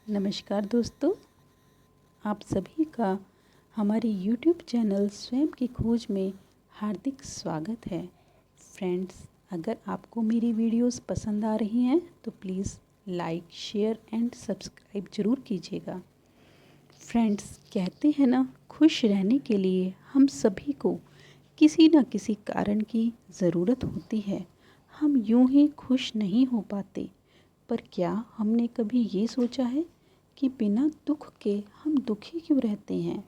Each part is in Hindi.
नमस्कार दोस्तों, आप सभी का हमारे YouTube चैनल स्वयं की खोज में हार्दिक स्वागत है। फ्रेंड्स, अगर आपको मेरी वीडियोस पसंद आ रही हैं तो please like, share and subscribe ज़रूर कीजिएगा। फ्रेंड्स, कहते हैं ना, खुश रहने के लिए हम सभी को किसी न किसी कारण की ज़रूरत होती है। हम यूं ही खुश नहीं हो पाते, पर क्या हमने कभी ये सोचा है कि बिना दुख के हम दुखी क्यों रहते हैं?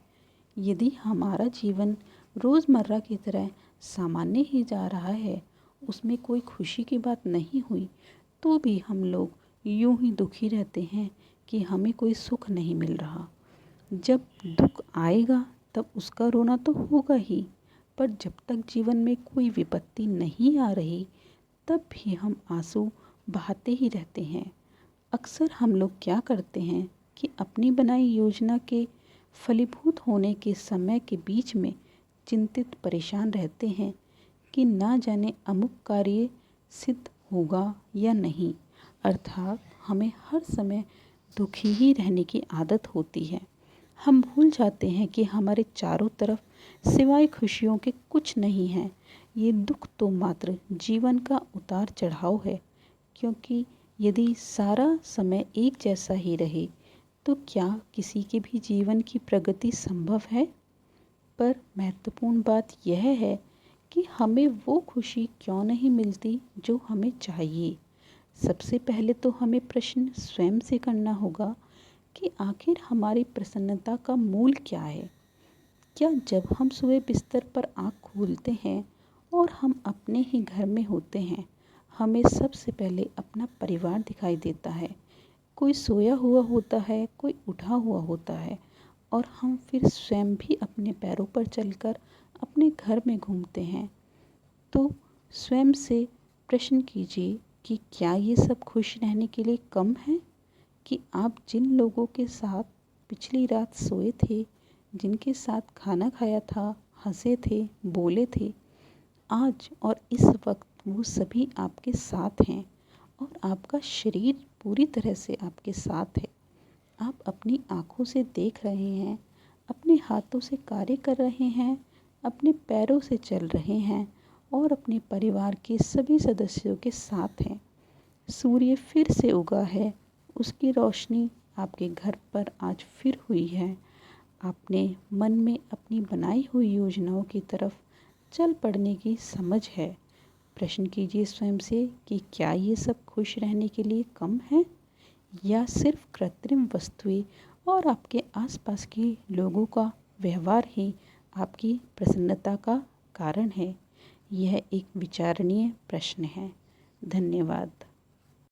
यदि हमारा जीवन रोज़मर्रा की तरह सामान्य ही जा रहा है, उसमें कोई खुशी की बात नहीं हुई, तो भी हम लोग यूं ही दुखी रहते हैं कि हमें कोई सुख नहीं मिल रहा। जब दुख आएगा तब उसका रोना तो होगा ही, पर जब तक जीवन में कोई विपत्ति नहीं आ रही, तब भी हम आंसू बहाते ही रहते हैं। अक्सर हम लोग क्या करते हैं कि अपनी बनाई योजना के फलीभूत होने के समय के बीच में चिंतित परेशान रहते हैं कि ना जाने अमुक कार्य सिद्ध होगा या नहीं। अर्थात हमें हर समय दुखी ही रहने की आदत होती है। हम भूल जाते हैं कि हमारे चारों तरफ सिवाय खुशियों के कुछ नहीं है। ये दुख तो मात्र जीवन का उतार चढ़ाव है, क्योंकि यदि सारा समय एक जैसा ही रहे तो क्या किसी के भी जीवन की प्रगति संभव है? पर महत्वपूर्ण बात यह है कि हमें वो खुशी क्यों नहीं मिलती जो हमें चाहिए। सबसे पहले तो हमें प्रश्न स्वयं से करना होगा कि आखिर हमारी प्रसन्नता का मूल क्या है। क्या जब हम सुबह बिस्तर पर आँख खोलते हैं और हम अपने ही घर में होते हैं, हमें सबसे पहले अपना परिवार दिखाई देता है? कोई सोया हुआ होता है, कोई उठा हुआ होता है, और हम फिर स्वयं भी अपने पैरों पर चलकर अपने घर में घूमते हैं। तो स्वयं से प्रश्न कीजिए कि क्या ये सब खुश रहने के लिए कम है? कि आप जिन लोगों के साथ पिछली रात सोए थे, जिनके साथ खाना खाया था, हंसे थे, बोले थे, आज और इस वक्त वो सभी आपके साथ हैं और आपका शरीर पूरी तरह से आपके साथ है। आप अपनी आँखों से देख रहे हैं, अपने हाथों से कार्य कर रहे हैं, अपने पैरों से चल रहे हैं और अपने परिवार के सभी सदस्यों के साथ हैं। सूर्य फिर से उगा है, उसकी रोशनी आपके घर पर आज फिर हुई है। आपने मन में अपनी बनाई हुई योजनाओं की तरफ चल पड़ने की समझ है। प्रश्न कीजिए स्वयं से कि क्या ये सब खुश रहने के लिए कम है, या सिर्फ कृत्रिम वस्तुएं और आपके आसपास के लोगों का व्यवहार ही आपकी प्रसन्नता का कारण है। यह एक विचारणीय प्रश्न है। धन्यवाद।